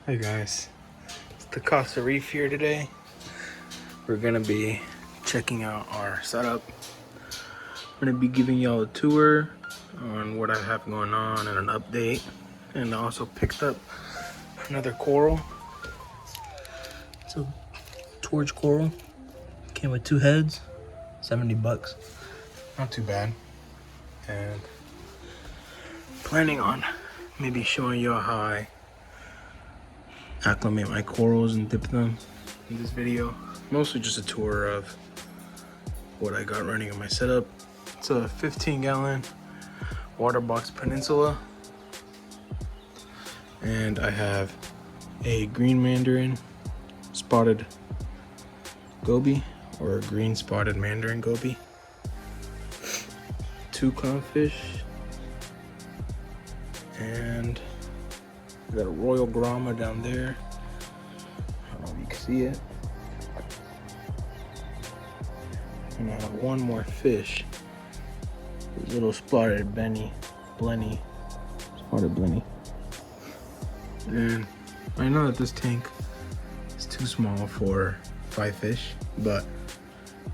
Hey guys, it's the Costa Reef here today. We're gonna be checking out our setup. I'm gonna be giving y'all a tour on what I have going on and an update. And I also picked up another coral. It's a torch coral. Came with 2 heads, 70 bucks. Not too bad. And planning on maybe showing y'all how I acclimate my corals and dip them in this video. Mostly just a tour of what I got running in my setup. It's a 15-gallon Waterbox Peninsula, and I have a green mandarin spotted goby, or a green spotted mandarin goby, 2 clownfish, and I got a royal grama down there. I don't know if you can see it. And I have one more fish. This little spotted blenny. Spotted blenny. And I know that this tank is too small for 5 fish, but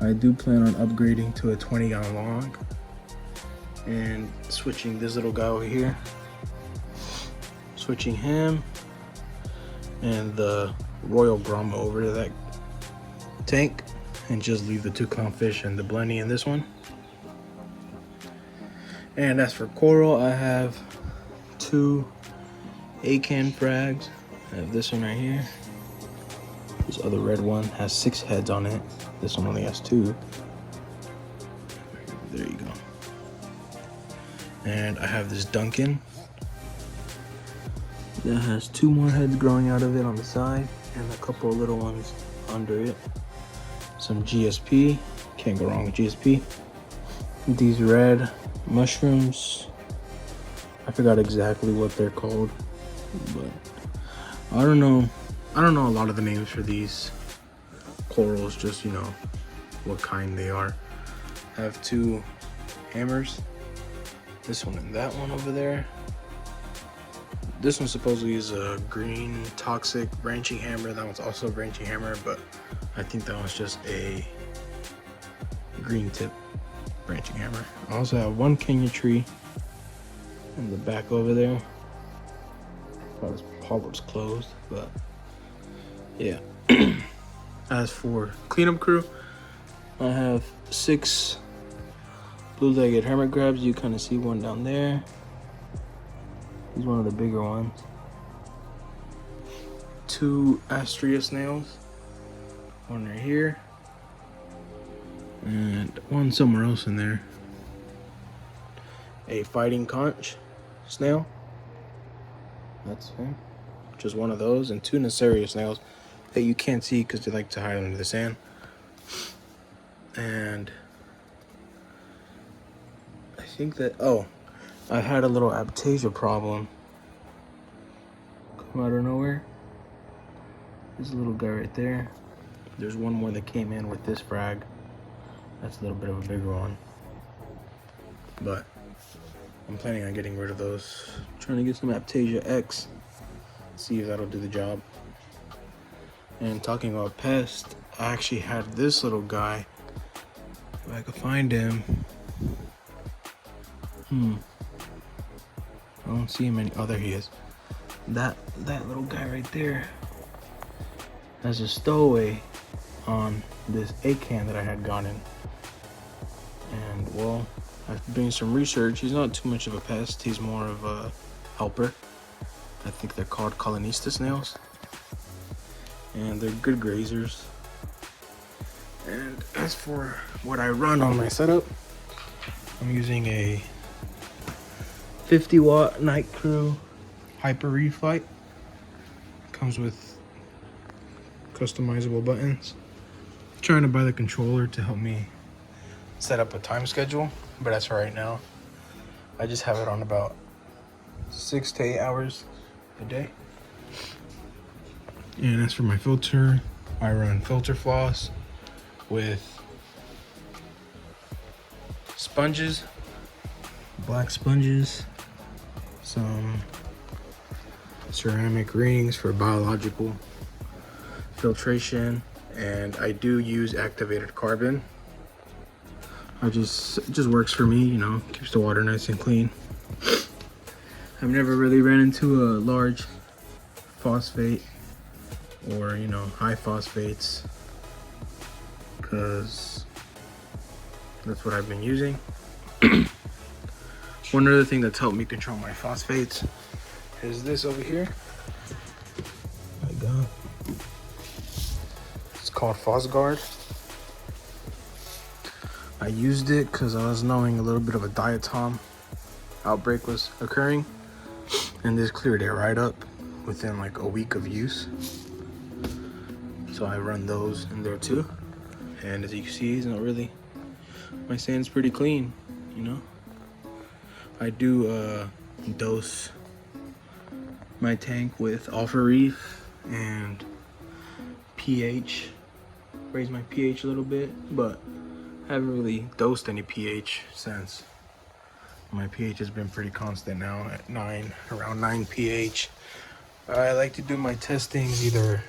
I do plan on upgrading to a 20-gallon log and switching this little guy over here. Switching him and the royal grama over to that tank, and just leave the 2 clownfish and the blenny in this one. And as for coral, I have 2 A-can frags. I have this one right here. This other red one has 6 heads on it. This one only has 2. There you go. And I have this Duncan that has 2 more heads growing out of it on the side, and a couple of little ones under it. Some GSP, can't go wrong with GSP. These red mushrooms, I forgot exactly what they're called, but I don't know a lot of the names for these corals, just what kind they are. I have 2 hammers, this one and that one over there. This one supposedly is a green toxic branching hammer. That one's also a branching hammer, but I think that one's just a green tip branching hammer. I also have 1 Kenya tree in the back over there. Thought this polyp's closed, but yeah. As for cleanup crew, I have 6 blue-legged hermit crabs. You kind of see one down there. He's one of the bigger ones. 2 Astrea snails. One right here. And one somewhere else in there. A fighting conch snail. That's him. Just one of those. And 2 Naceria snails that you can't see because they like to hide under the sand. And I think that, I had a little aptasia problem come out of nowhere. There's a little guy right there. There's one more that came in with this frag. That's a little bit of a bigger one. But I'm planning on getting rid of those. Trying to get some Aptasia X. See if that'll do the job. And talking about pest, I actually had this little guy. If I could find him. I don't see him any. Oh, there he is. That little guy right there has a stowaway on this A-can that I had gotten. And well, after doing some research, he's not too much of a pest. He's more of a helper. I think they're called colonista snails. And they're good grazers. And as for what I run on my setup, I'm using a 50-watt Night Crew Hyper Reef light. Comes with customizable buttons. I'm trying to buy the controller to help me set up a time schedule, but as for right now, I just have it on about 6 to 8 hours a day. And as for my filter, I run filter floss with sponges, black sponges, some ceramic rings for biological filtration, and I do use activated carbon. It just works for me, you know, keeps the water nice and clean. I've never really ran into a large phosphate or, you know, high phosphates, because that's what I've been using. One other thing that's helped me control my phosphates is this over here. I got, it's called PhosGuard. I used it because I was knowing a little bit of a diatom outbreak was occurring, and this cleared it right up within like a week of use. So I run those in there too, and as you can see, it's not really, my sand's pretty clean, you know. I do dose my tank with Alpha Reef and pH, raise my pH a little bit, but I haven't really dosed any pH since. My pH has been pretty constant now at 9, around 9 pH. I like to do my testings either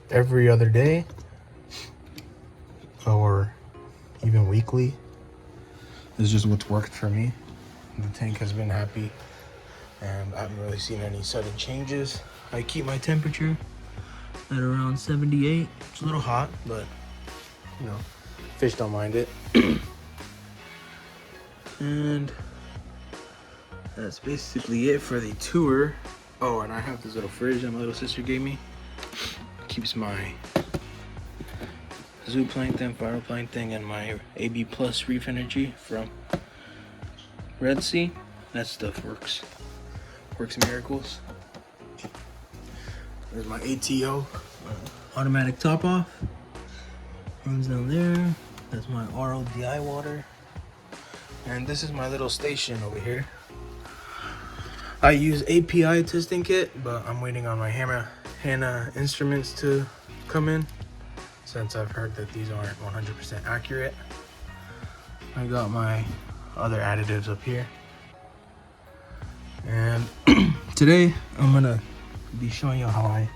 every other day or even weekly. This is just what's worked for me. The tank has been happy and I haven't really seen any sudden changes. I keep my temperature at around 78. It's a little hot, but you know, fish don't mind it. And that's basically it for the tour. Oh, and I have this little fridge that my little sister gave me. Keeps my zooplankton, phytoplankton, and my AB Plus Reef Energy from Red Sea. That stuff works miracles. There's my ATO, automatic top off. Runs down there. That's my RODI water. And this is my little station over here. I use API testing kit, but I'm waiting on my Hanna instruments to come in, since I've heard that these aren't 100% accurate. I got my other additives up here. And today I'm gonna be showing you how I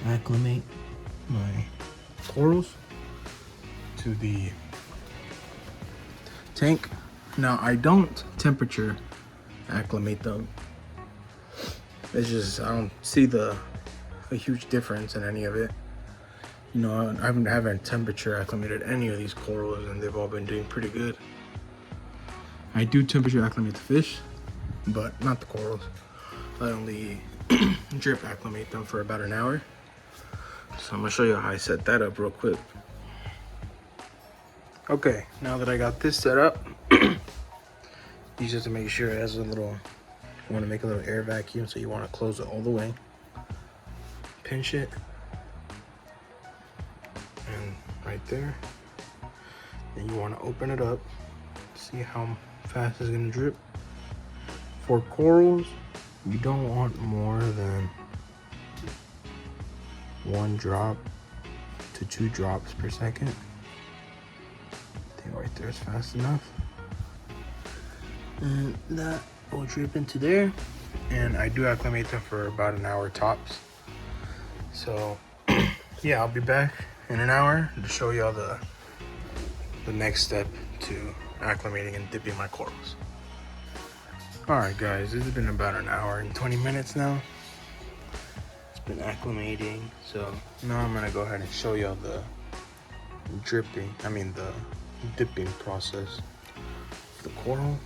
acclimate my corals to the tank. Now I don't temperature acclimate them. It's just, I don't see a huge difference in any of it. You know, I haven't temperature acclimated any of these corals, and they've all been doing pretty good. I do temperature acclimate the fish, but not the corals. I only drip acclimate them for about an hour. So I'm gonna show you how I set that up real quick. Okay, now that I got this set up, you just have to make sure it has a little, you want to make a little air vacuum, so you want to close it all the way. Pinch it. And right there. Then you want to open it up. See how fast it's going to drip. For corals, you don't want more than 1 drop to 2 drops per second. I think right there is fast enough. And that will drip into there, and I do acclimate them for about an hour tops. So yeah, I'll be back in an hour to show y'all the next step to acclimating and dipping my corals. Alright guys, this has been about an hour and 20 minutes now. It's been acclimating, so now I'm gonna go ahead and show y'all the dipping process of the coral.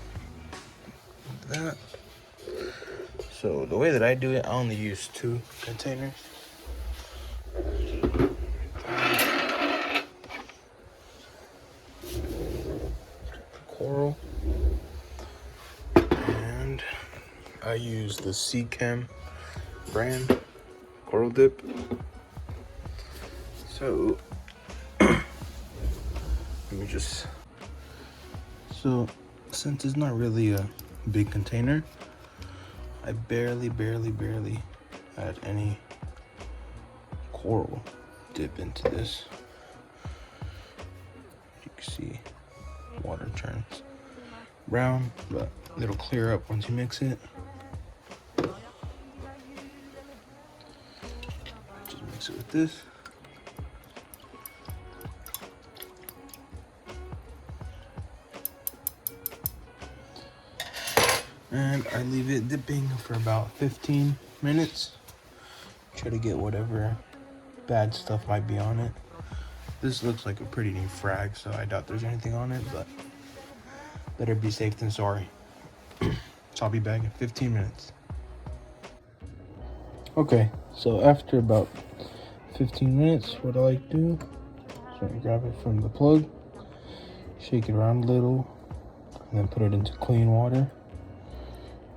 That. So the way that I do it, I only use 2 containers. Coral, and I use the C-Chem brand coral dip. So let me just, so since it's not really a big container, I barely add any coral dip into this. You can see water turns brown, but it'll clear up once you mix it. mix it with this. And I leave it dipping for about 15 minutes. Try to get whatever bad stuff might be on it. This looks like a pretty neat frag, so I doubt there's anything on it, but better be safe than sorry. So I'll be back in 15 minutes. Okay, so after about 15 minutes, what I like to do is I grab it from the plug, shake it around a little, and then put it into clean water.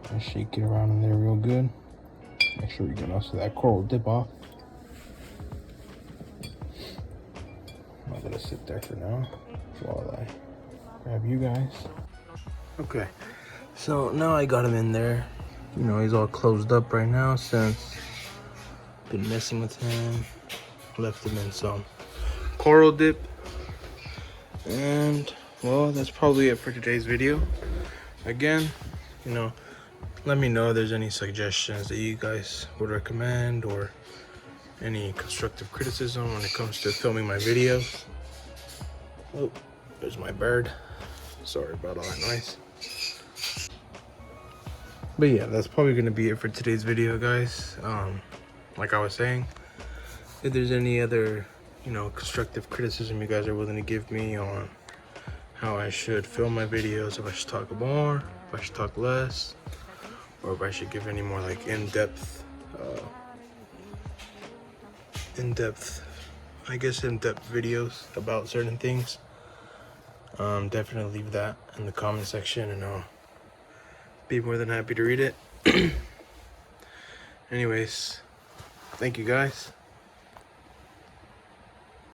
And shake it around in there real good. Make sure we get most of that coral dip off. I'll let it sit there for now while I grab you guys. Okay, so now I got him in there. You know, he's all closed up right now since I've been messing with him. Left him in some coral dip. And, well, that's probably it for today's video. Again, you know, let me know if there's any suggestions that you guys would recommend or any constructive criticism when it comes to filming my videos. Oh, there's my bird. Sorry about all that noise. But yeah, that's probably gonna be it for today's video, guys. Like I was saying, if there's any other, you know, constructive criticism you guys are willing to give me on how I should film my videos, if I should talk more, if I should talk less, or if I should give any more like in-depth, I guess in-depth videos about certain things, definitely leave that in the comment section and I'll be more than happy to read it. Anyways, thank you guys.